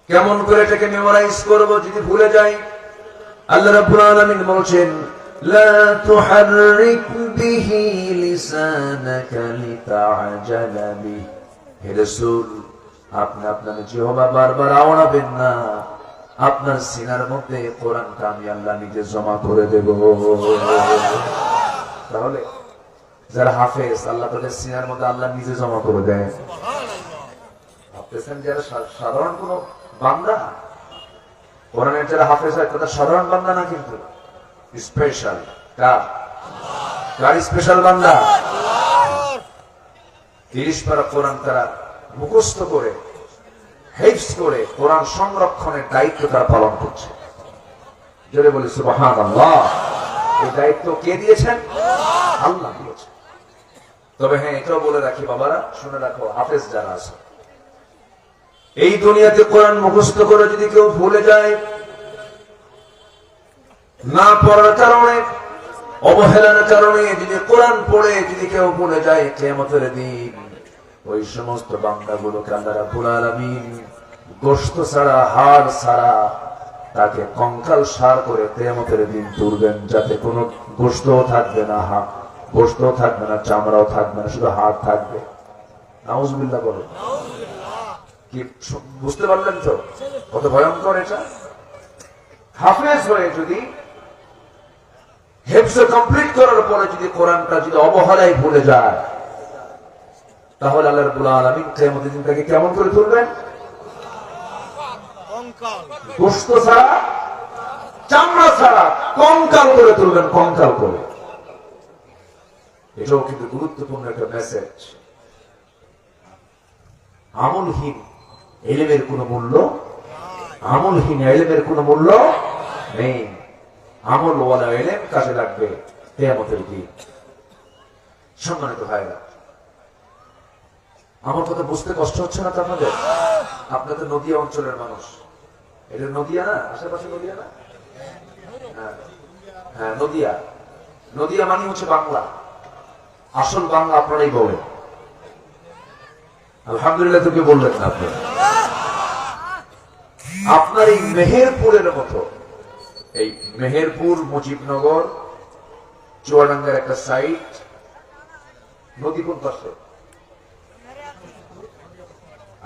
কেমন করে এটাকে মেমোরাইজ করব যদি ভুলে যাই? আল্লাহ রাব্বুল আলামিন বলছেন, লা তুহাররিক বিহি লিসানাকা লিতাআজালা বিহি। হে রাসূল, আপনি আপনার জিহ্বা বারবার আওড়াবেন না, আপনার সিনার মধ্যে কোরআনটা আমি আল্লাহ নিজে জমা করে দেব। তাহলে যারা হাফেজ, আল্লাহ তাদের সিনার মধ্যে আল্লাহ নিজে জমা করে দেয়। ভাবতেছেন যারা সাধারণ কোন বান্দা, কোরআনের যারা হাফেজ হয় তারা সাধারণ বান্দা না, কিন্তু স্পেশাল। কার স্পেশাল বান্দা? 30 পারা কোরআন তারা মুখস্থ করে, হিফজ করে কোরআন সংরক্ষণের দায়িত্ব তারা পালন করছে। জোরে বলি সুবহানাল্লাহ। এই দায়িত্ব কে দিয়েছেন? আল্লাহ দিয়েছেন। তবে হ্যাঁ, এটাও বলে রাখি বাবারা, শুনে রাখো, হাফেজ যারা আছে, এই দুনিয়াতে কোরআন মুখস্থ করে যদি কেউ ভুলে যায়, না পড়ার কারণে, অবহেলার কারণে যদি কোরআন পড়ে যদি কেউ ভুলে যায়, কিয়ামতের দিন ওই সমস্ত বান্দাগুলোকে আল্লাহ রাব্বুল আলামিন গোশত ছাড়া, হাড় ছাড়া তাকে কঙ্কাল সার করে কিয়ামতের দিন তুলবেন, যাতে কোনো গোশতও থাকবে না, গোশতও থাকবে না, চামড়াও থাকবে না, শুধু হাড় থাকবে। নাউজুবিল্লাহ বলে। কি বুঝতে পারলেন তো কত ভয়ঙ্কর এটা? হাফেজ হয়ে যদি হিফজ কমপ্লিট করার পরে যদি কোরআনটা যদি অবহেলায় ভুলে যায়, তাহলে আল্লাহ রাব্বুল আলামিন কিয়ামতের দিন তাকে কেমন করে তুলবেন? গোশত ছাড়া, চামড়া ছাড়া কঙ্কাল করে তুলবেন, কঙ্কাল করে। এটাও কিন্তু গুরুত্বপূর্ণ একটা মেসেজ। আমলহীন ইলমের কোনো মূল্য, আমলহীন ইলমের কোনো মূল্য নেই। আমলওয়ালা ইলম কাজে লাগবে কিয়ামতের দিন। সম্মানিত ভাইরা, আমার কথা বুঝতে কষ্ট হচ্ছে না তো আপনাদের? আপনাদের নদিয়া অঞ্চলের মানুষ, এটা নদিয়া না, আশেপাশে নদিয়া না? হ্যাঁ, নদিয়া। নদিয়া মানে হচ্ছে বাংলা, আসল বাংলা আপনারাই বলেন। আলহামদুলিল্লাহ, তুমি বললেন না আপনি। আপনার এই মেহেরপুরের মতো, এই মেহেরপুর, মুজিবনগর, চুয়াডাঙ্গার একটা সাইট, নদী কোন পাশে?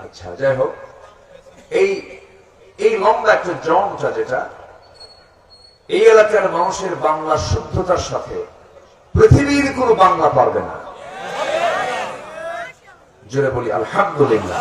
আচ্ছা, যাই হোক, এই লম্বা একটা জমটা, যেটা এই এলাকার মানুষের বাংলা শুদ্ধতার সাথে পৃথিবীর কোনো বাংলা পারবে না। জোরে বলি আলহামদুলিল্লাহ।